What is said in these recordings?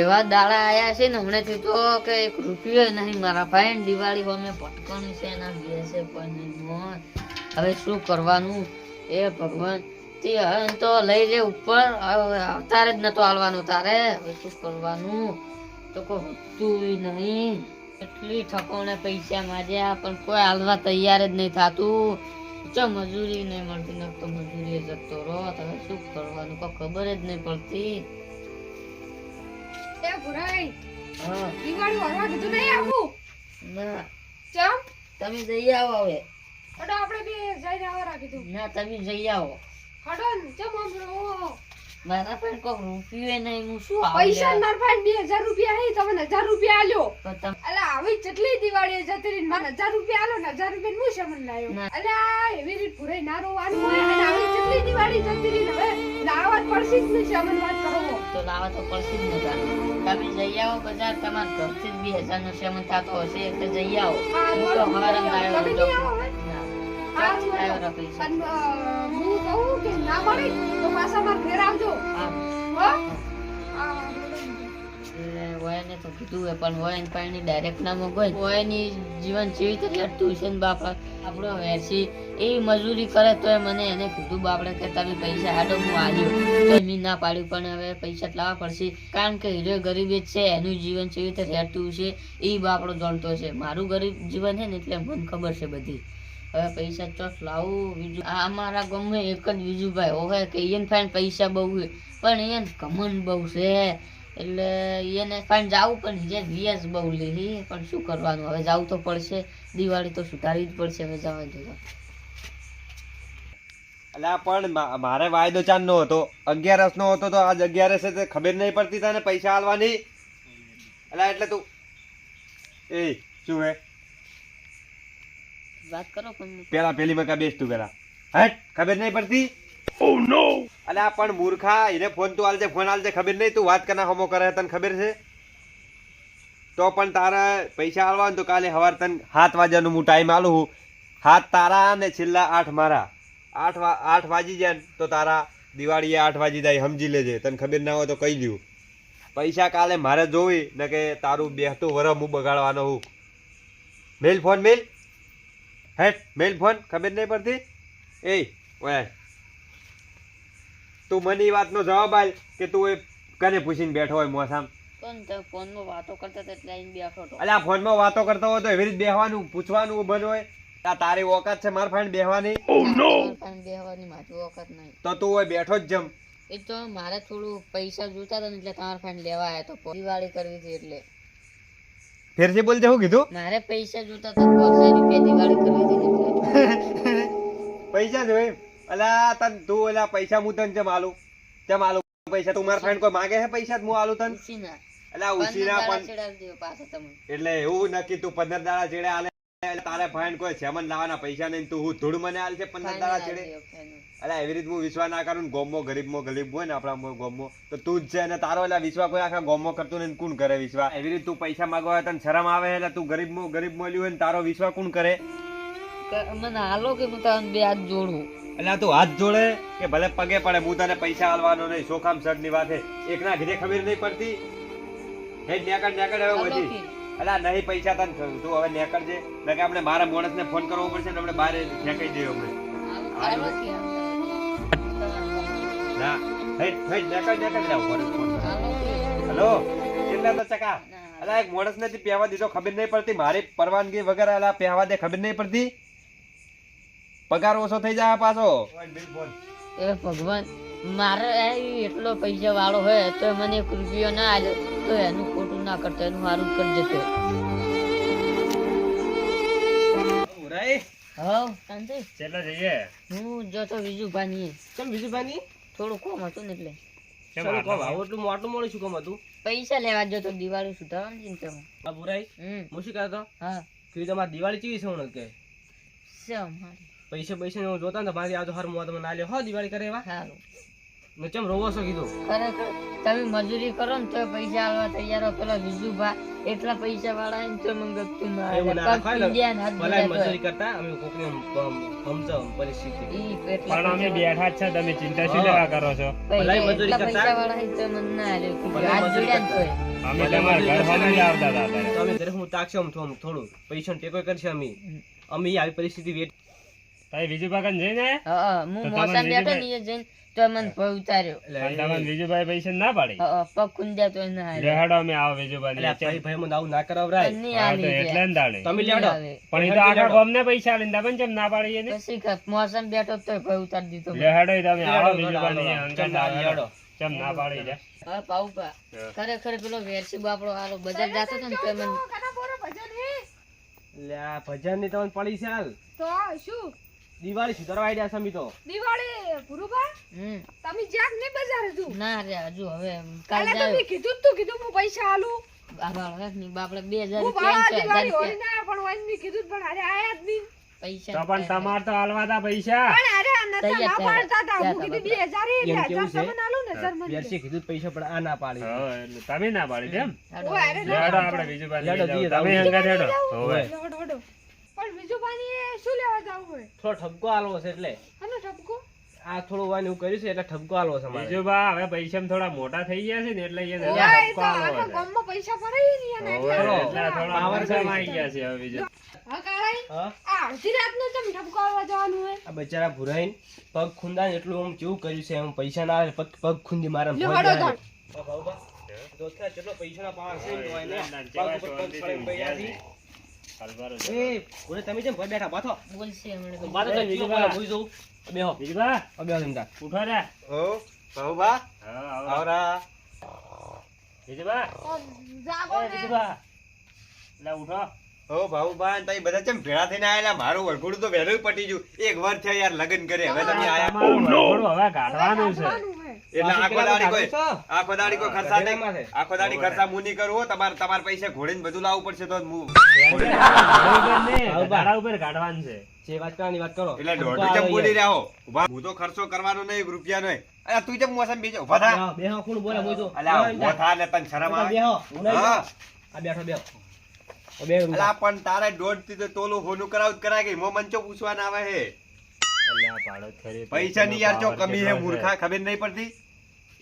એવા દાડા આયા છે ને હમણાંથી તો કે 1 રૂપિયો નહીં મારા ભાઈ. દિવાળી અમે પટકણી છે એના બેસે પણ મોય. હવે શું કરવાનું એ ભગવાન. તે હવે તો લઈ લે ઉપર. હવે અવતારે જ નતો હાલવાનું તારે. હવે શું કરવાનું તો કોઈ હતું નહીં. એટલી ઠકોણે પૈસા માંગ્યા પણ કોઈ હાલવા તૈયાર જ નહીં થતું. જો મજૂરી નહીં મળતી ને તો મજૂરી જતો રહો. હવે શું કરવાનું કોઈ ખબર જ નહીં પડતી. એ ભુરાઈ હા દિવાળી વરવા કીધું નહીં આવું ના ચમ તમે જઈ આવો હવે. અડો આપણે બે જઈને આવવા કીધું ના તમે જઈ આવો. હડો ને ચમ હમરો મારા પાસે કોઈ રૂપિયો નહીં. હું શું પૈસા માર પાસે 2000 રૂપિયા હે તમને 1000 રૂપિયા આલ્યો. તમે અલા આવી કેટલી દિવાળી જતી રહી મને 1000 રૂપિયા આલો ને 1000 રૂપિયા હું શમન લાયો. ના. અલા એવી રીત ભુરાઈ ના રોવાનું હોય અને આવી કેટલી દિવાળી જતી રહી હવે લાવવા જ પડશે જ નહીં શમન વાત કરો. તો લાવવા તો પડશે જ ને તારે. તમે જઈ આવો બજાર. તમારા ઘરથી જ 2000 નો સેવન થતો હશે એટલે જઈ આવો. હું તો હવારે લાવ્યો તમે નહીં આવો હવે? ના હા, લાવ્યો પૈસા. અને હું કહું કે ના મળે તો પાછા માર ઘેર આવજો હા હો એટલે વયને તો કીધું હોય પણ વયન પાણી ડાયરેક્ટ ના મગવાય. વયની જીવન જેવી રીતે લડતું છે ને બાપા. આપણો વેરસી એવી મજૂરી કરે તો મને એને કીધું બાપડે કે તમે પૈસા હાડો હું આલ્યો તો મેં ના પાડ્યું. પણ હવે પૈસા લાવવા પડશે કારણ કે હીરો ગરીબ જ છે. એનું જીવન કેવી રીતે રહેતું છે એ બાપડો જાણતો છે. મારું ગરીબ જીવન છે ને એટલે મને ખબર છે બધી. હવે પૈસા ચોક લાવું. બીજું આ અમારા ગામમાં એક જ વિજુભાઈ હોય કે એને ફાઈન પૈસા બહુ છે પણ એને ઘમંડ બહુ છે એટલે એને ફાઈન જાવું પણ જે વ્યાજ બહુ લે પણ શું કરવાનું. હવે જવું તો પડશે. દિવાળી તો સુધારવી જ પડશે. હવે જવા દો. અલ્યા પણ મારે વાયદો ચાંદ નો હતો 11 નો હતો તો આજ 11 છે તે ખબર નહીં પડતી તને પૈસા આલવાની. અલ્યા એટલે તું એ શું હે વાત કરો પણ પેલા પેલી મકા બેસ તું પેલા હટ ખબર નહીં પડતી. ઓ નો અલ્યા પણ મૂર્ખા એને ફોન તું આલજે ફોન આલજે ખબર નહીં તું વાત કરના હમો કરે તને ખબર છે તો પણ તારા પૈસા આલવા તો કાલે સવાર તને 7 વાગ્યાનું હું ટાઈમ આલું હું. 7 તારા ને છેલ્લા 8 મારા. 8 વાગી જાય તો તારા દિવાળી 8 વાગી જાય સમજી લેજે. તને ખબર ના હોય તો કહી દઉં. પૈસા કાલે મારે જોવી ને કે તારું બેહતું વરહ હું બગાડવાનો હું. મેલ ફોન મેલ હેટ મેલ ફોન ખબર નહીં પડતી. એ ઓય તું મને એ વાતનો જવાબ આલ કે તું એ કને પૂછીને બેઠો હોય મોસામ. પણ તે ફોનમાં વાતો કરતા હતા એટલે આઈને બેઠો હતો. અલ્યા ફોનમાં વાતો કરતો હોય તો એવી રીતે બેહવાનું પૂછવાનું બંધ હોય. આ તારી ઓકાત છે માર ફાઈન બેહવાની. પણ બેહવાની મારી વખત નહીં. તો તું હોય બેઠો જ જમ. એ તો મારે થોડું પૈસા જોતા હતા ને એટલે તમારા ફાઈન લેવા આવ્યા તો દિવાળી કરવી હતી એટલે ફેરથી બોલજે શું કીધું. મારે પૈસા જોતા હતા 500 રૂપિયા દિવાળી કરવી હતી ને એટલે પૈસા જોઈ અલ્યા તન તું ઓલા પૈસા હું તને ચમ આલું પૈસા તું મારા ફ્રેન્ડ કોઈ માંગે છે પૈસા હું આલું તને. ઉસીના અલ્યા ઉસીના પણ ચડાવી દેવો પાછો તમે. એટલે એવું નક્કી તું 15 દાડા ચેડે આલે એટલે તારે ફ્રેન્ડ કોઈ સેમન લાવવાના પૈસા નહીં તું હું ધૂળ મને આલ છે 15 દાડા ચેડે. અલ્યા એવી રીતે હું વિશ્વાસ ના કરું. ગોમો ગરીબ હોય ને આપણા ગોમો તો તું જ છે અને તારો એટલે વિશ્વાસ કોઈ આખા ગોમો કરતું નહીં કોણ કરે વિશ્વાસ. એવી રીતે તું પૈસા માંગવા તને શરમ આવે એટલે તું ગરીબ મળ્યું હોય ને તારો વિશ્વાસ કોણ કરે. મને હાલો કે હું તમને બે હાથ જોડું. એટલે તું હાથ જોડે કે ભલે પગે પડે હું તને પૈસા આલવાનો નહીં. સોખામ સડ ની વાત હે એકના ઘરે ખબર નહીં પડતી. હે નેકડ હવે પછી અલા નહીં પૈસા તને તું હવે નેકડજે એટલે કે આપણે મારા માણસને ફોન કરવો પડશે ને આપણે બહાર ફેંકાઈ જઈએ આપણે. ના હે નેકડ લાવ ફોન. હેલો કેટલા તો ચકા અલા એક માણસ નથી પહેવા દીધો ખબર નહીં પડતી. મારી પરવાનગી વગર અલા પહેવા દે ખબર નહીં પડતી. પગાર ઓછો થઈ જાય પાછો. એ ભગવાન મારે એટલો પૈસા વાળો હોય તો મને 1 રૂપિયો ના આલ્યો તો એનું ખોટું ના કરતો એનું સારું કરી જતો. ચેટલા જઈએ હું જો તો વિજુભાઈ કેમ બીજુભાઈ થોડું કોમ હતું ને એટલે ચલો કોમ આવું એટલું મોટું મોડું શું કામ હતું. પૈસા લેવા જતો દિવાળી સુધારવાની ચિંતામાં. આ બુરાઈ હું શું કહેતો હા કીધું તમારી દિવાળી ચીવી છે હું કે શું મારી પૈસા હું જોતા ને મારી આવતો હર મોત મને આલ્યો હો દિવાળી કરે એવા સારું ને ચમ રોવો છો કીધું. ખરેખર તમે મજૂરી કરો ને તો પૈસા આલવા તૈયાર હો. પેલા વિજુભા એટલા પૈસા વાળા ને તો મંગતું ના એવું ના રખાય ને ભલે મજૂરી આવે. કરતા અમે કોકને સમજાવ પરિસ્થિતિ પણ અમે બેઠા જ છે તમે ચિંતા શું લેવા કરો છો ભલાઈ મજૂરી એટલા કરતા પૈસા વાળા તો મને ના આલ્યો. ભલાઈ હાથ મજૂરી જોડ્યા ને તોય. અમે તમારા ઘર સામે જ આવતા હતા અત્યારે. તો અમે ઘરે હું તાકશે આમ થોડું પૈસાનો ટેકો કરશે અમે આવી પરિસ્થિતિ વેઠ તારી વિજુભા કન જઈને આયા? હા, હું તો મોસામાં તમારે બેઠો ને એ જઈને તો મને ભય ઉતાર્યો. પણ તમારે વિજુભાઈ પૈસા ના પાડી. હા, પગ ખુંદ્યા તો ના લે હાલે. હેડો અમે આવો વિજુભાઈ ને. ભાઈ ભાઈ મને આવું ના કરાવરાય નહીં હા, તો હાલી એટલે ગયા. ને દાડે. તમે નહીં લેડો હાલે. પણ એ તો આખા ગામને પૈસા આલીને તમને કેમ ના પાડી એને? પછી મોસામાં બેઠો તોય ભય ઉતારી દીધો મને. લે હેડો એ તમે આવો લેડો, વિજુભાઈ ને લેડો, અંકલ લેડો. ના હેડો. કેમ ના પાડી લે? હા, પાઉપા. ખરેખર પેલો વેરસી બાપડો હાલો બજાર જાતો હતો ને તો મને કાના બોરો ભજન હે લે આ ભજન ની તમને પડી છે હાલ તો શું દિવાળી સુધારવા આઈડિયા સમી તો દિવાળી ગુરુબા તમે જ્યાં ને બજાર હતું ના રે હજુ હવે કાલ કાલે જાવ તમે કીધું જ તું કીધું હું પૈસા આલું બાપડે 2000 હું ભાડા રૂપિયા દિવાળી હોળી ના પણ વાન ની કીધું જ પણ અરે આયા જ નહીં પૈસા તો પણ તમારે તો હાલવા તા પૈસા. પણ અરે આ નતા તૈયાર ના પાડતા હતા હું થયા કીધું 2000 એમ એટલે કેવું 1000 છે? તમને આલું ને સર મને બેરસી કીધું પૈસા પણ આ ના પાડી હા, એટલે તમે ના પાડી તેમ? ઓય અરે લે હેડો આપણે વિજુભાઈ ને હેડો, લઈ જઈએ, જાઓ. તમે જાઓ. અંકલ હેડો. હોવે. હડો હડો પણ બીજું પાણી શું લેવા જાવ હોય થોડો ઠપકો આલવો છે એટલે હનો ટપકો આ થોડું વાન એવું કર્યું છે એટલે ઠપકો આલવો છે મારે વિજુભા હવે પૈસા થોડા મોટા થઈ ગયા છે ને એટલે એને ઓય એ ઠપકો તો આલવો આખા છે. ગામમાં પૈસા ભરાઈ નહીં અને હોવે, એટલે એટલે થોડા પાવર પૈસામાં કરી આવી ગયા છે હવે બીજું. હા કાળાઈ હા આ અડધી રાતનો તમે ટપકો આવવા જવાનું હોય આ બચારા ભુરાઈને પગ ખૂંદા એટલું આમ કેવું કર્યું છે એમ પૈસા ના આવે પગ ખૂંદી મારા લ્યો, હડો તાણ. કેટલો પૈસા ના પાવર છે ને તો એને જેવા પગ ઉપર પગ શાંતિથી પડીને પડ્યા ઊંઘ્યા છે. છે. હલવારો છે. એ ભુરે તમે જેમ ભર બેઠા બાથો બોલશે હમણાં તો. બાથો તો બીજું બીજું ભૂઈ જવું બેહો વિજુભા, બેહો તમે તાર ઉઠો રે. હો ભાઉભા હા, આવો. આવરા વિજુભા, જાગો એ ને વિજુભા. લે ઉઠો. હો ભાઉભા તમે બધા ચમ ભેળા થઈને આયેલા મારું વરઘોડું તો વહેલું પટી ગયું એક વર્ષ થયા યાર લગ્ન કરે હવે તમે આયા તમારું વરઘોડું હવે કાઢવાનું છે. જવાનું હોય એટલે આખો દાડી કોઈ આખો દાડી કોઈ ખર્ચા ગધેડામાં નહીં છે. આખો દાડી ખર્ચા હું નહીં કરું હો. તમારે પૈસા ઘોડીને બધું લાવવું પડશે તો જ હું ગાડા ઉપર કાઢવાનું છે. જે વાત કરવાની વાત કરો એટલે દોઢું ચમ બોલી રહ્યા હો ઉભા હું તો ખર્ચો કરવાનો નહીં એક રૂપિયા નો અરે તું ચમ મોસમ બીજો ઉભા થા બેહો, બેહો કોણ બોલે મોઈ તો અલ્યા ઉભો થા ને તને શરમ આવે બેહો હું નહીં હા આ બેઠો બેહો ઓ બે અલા પણ તારે દોઢ થી તો તોલું હોનું કરાવ જ કરાય કે મો મંચો પૂછવા ના આવે હે અલ્યા પાડો ખરી. પૈસા ની યાર ચો પાવર કમી હે કેટલો છે. મૂર્ખા ખબર નહીં પડતી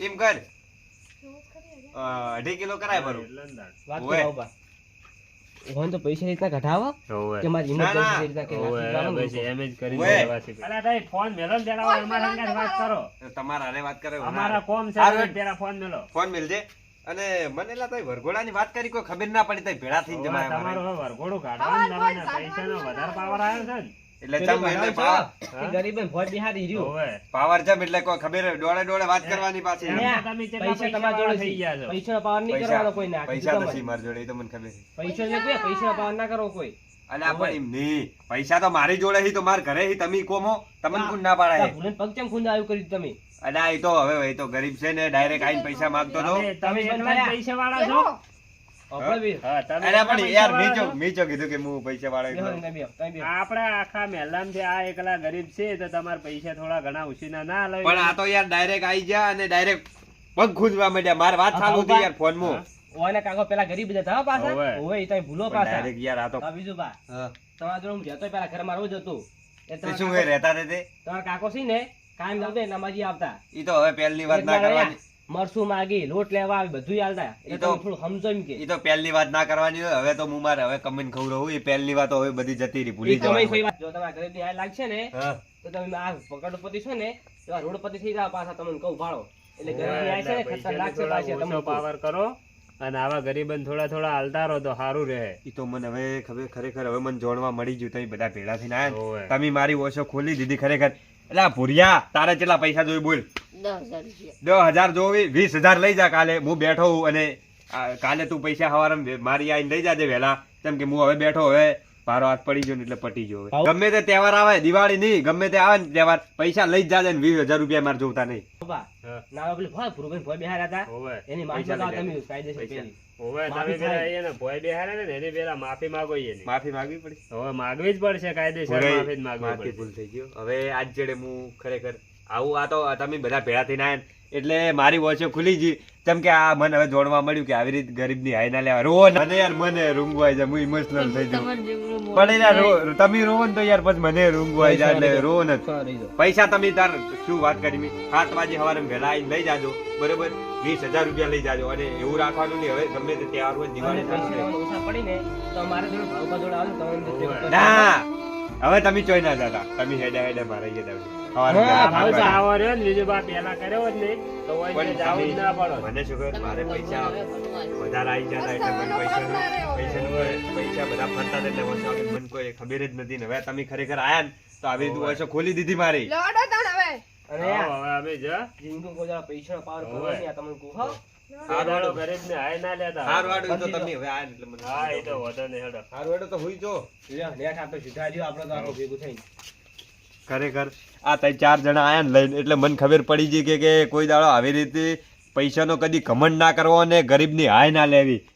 એમ કર 2.5 કિલો કરાય બરું એટલે ને તાણ. વાત ઓય. કરો બા ઓન તો પૈસા રીતના ઘટાવો હોવે. કે મારી ના, ના. હિંમત રીતના કે હોવે, નાખી બસ એમ જ કરી ઓય. દેવાથી. અલ્યા તારી ફોન મેલો ને જરા અમારા સંગાથ વાત કરો. તમારા હારે વાત કરે અમારા કોમ છે હારું. એટલે પેલા ફોન મેલો. ફોન મેલજે અને મને એલા તઈ વરઘોડાની વાત કરી કોઈ ખબર ના પડી તઈ ભેળા થઈને હોવે, જમાય તમારું મારે હવે વરઘોડું કાઢવાનું તમને પૈસાનો વધારે પાવર આવ્યો છે ને. એટલે પેલું ચમ એટલે ભણાવ છો? હા? કે ગરીબ ને ભોજ બિહારી રહ્યું હોવે. પાવર જમ એટલે કોઈ ખબર ડોળે ડોળે વાત કરવાની પાછી એમ અલ્યા, તો તમે કેટલા પૈસા તમારા જોડે થઈ ગયા છો. પૈસાનો પાવર નહીં કરવાનો કોઈ ના પૈસા તો સી માર જોડે એ તો મને ખબર છે પૈસા ને કોઈ પૈસાનો પાવર ના કરો કોઈ અલ્યા પણ એમ નહીં પૈસા તો મારી જોડે હી તો માર ઘરે હી તમે કોમો તમને કોણ ના પાડાય ભૂલે પગ કેમ ખૂંદા આવ્યું કર્યું તમે અલ્યા એ તો હવે એ તો ગરીબ છે ને ડાયરેક્ટ આઈને પૈસા માંગતો તો તમે તમે એટલા જ બનવાયા. પૈસાવાળા છો? આપણે બી હા, તમે અલ્યા એટલા પણ યાર પૈસાવાળા છો? મીચો કીધું કે હું પૈસા બેહો વાળા ને બેહો, તમે બેહો. આપણા આખા મહેલામાંથી આ એકલા ગરીબ છે તો તમારે પૈસા થોડા ઘણા ઉછીના ના લાવે. પણ આ તો યાર ડાયરેક્ટ આવી જા અને ડાયરેક્ટ પગ ખૂંદવા માંડ્યા માર વાત ચાલુ હતી યાર ફોન માં ઓયના કાકો પેલા ગરીબ બધા હતા હો પાછા હોવે. ઓવે એ તમે ભૂલો પાછા ડાયરેક્ટ યાર આ તો હા, બીજું બા હા. તમારા જોડે હું જતો પેલા ઘરમાં રોજ હતું એ તે શું હે રહેતા તે તમારા કાકો છે ને કાયમ લાવતો એટલે અમારી આવતા ઈ તો હવે પહેલી વાત ના એટલા કરવાની રહ્યા. મરસું માગી લોટ લેવા આવી બધું આલતા ઈ એટલે તો- તમે થોડું સમજો એમ કે ઈ તો પહેલી વાત ના કરવાની હોય હવે તો હું મારે હવે કમીને ખવડાવું એ પહેલી વાત હવે બધી જતી રહી ભૂલી ઈ તમે કોઈ જવાનું વાત જો તમારા ઘરેથી આ લાગશે ને હા તો તમે આ પકડપતિ છો ને એવા રોડપતિ થઈ જાવ પાછા તમને કહું ભાળો એટલે ઘરેથી આ છે ને પૈસાને ખતરનાક છે થોડા પાછી તમને ઓછો પાવર કરો અને આવા ગરીબન થોડા થોડા હાલતા રહો તો સારું રહે. ઈ તો મને હવે ખરેખર હવે મને જોણવા મળી ગયું તમે બધા ભેળા થઈને આયા હોવે. ને. તમે મારી ઓછો ખોલી દીધી ખરેખર એટલે આ ભૂરિયા તારે કેટલા પૈસા જોઈ બોલ 10,000 રૂપિયા 10,000 જોવી 20,000 લઈ જા કાલે હું બેઠો હું અને કાલે તું પૈસા હવારે મારી આઈને લઈ જાજે વહેલા કેમ કે હું હવે બેઠો હવે મારો હાથ પડી ગયો ને એટલે પટી ગયો હવે. ગમે તે તહેવાર આવે દિવાળી નહીં ગમે તે આવે ને તહેવાર પૈસા લઈ જ જાજે ને 20,000 રૂપિયા મારે જોતા નહીં બા હા. ના પેલું ભોય ભૂરુભાઈ ભોય બેહાર્યા હતા હોવે. એની પૈસા માફી લઈ તમે જાય. કાયદેસર પૈસા. પેલી. હોવે, તમે માફી પેલા થાય. એને ભોય બેહાડે ને એની પેલા માફી માંગો એની. માફી માંગવી પડી હવે માગવી જ પડશે કાયદેસર માફી જ માગવી માફી પડશે. ભૂલ થઈ ગયો હવે આજ જેડે હું ખરેખર આવું આ તો તમે બધા ભેળા થઈને આયા ને એટલે મારી વોચો ખુલી ગઈ. કેમ કે આ મને હવે જોડવા મળ્યું કે આવી રીતે ગરીબની હાય ના લેવા. રો ને મને યાર, મને રૂંગું આવી જાય, હું ઇમોશનલ થઈ જાઉં. તમારે જેવડું મોઢું પણ યાર તમે રોવો ને તો યાર પછી મને રૂંગું આવી જાય એટલે રો ને. પૈસા તમે તાર શું વાત કરી મેં 7 વાગે સવારે વહેલા આવીને લઈ જાજો, બરોબર? 20,000 રૂપિયા લઈ જાજો. અને એવું રાખવાનું નહીં, હવે ગમે તે તહેવાર હોય, દિવાળી પૈસા થાય. ઓછા પડીને તો અમારે જોડે ભાવકા જોડે આવે ને તો અમે તે ના હવે તમે ચોઈ ના જતા, તમે હેડે મારા ગયા જાવ. આ ભાવ તો આવો રહ્યો ને બીજું બા પહેલા કર્યો હોત ને તો ઓય જાવું જ ના પડો. મને શું ખબર, મારે પૈસા હવે ઘણું આલ્યું. વધારે આવી જતા એટલે મને પૈસા બધા ફરતા હતા એટલે વર્ષો આગળ મને કોઈ ખબર જ નથી ને. હવે તમે ખરેખર આયા ને તો આવી રીતે વર્ષો ખોલી દીધી મારી. લડો તાણ હવે અને યાર હવે અમે જા જિંદગી કોઈ દાડો પૈસાનો પાવર ખબર નહીં આ તમને કહું હો. આડો ગરીબને હાય ના લેતા. હારું હારું તો તમે હવે આયા ને એટલે મને હા એ તો વધો ને હેડો. હારું હેડો તો હુઈ જો. લ્યો, નેટ આપણે સીધા જ્યો, આપણે તો આખું ભેગું થઈને. ખરેખર આ 3-4 જણા આયા ને લઈને એટલે મને ખબર પડી ગઈ કે કોઈ દાડો આવી રીતે પૈસાનો કદી ઘમંડ ના કરવો અને ગરીબની હાય ના લેવી.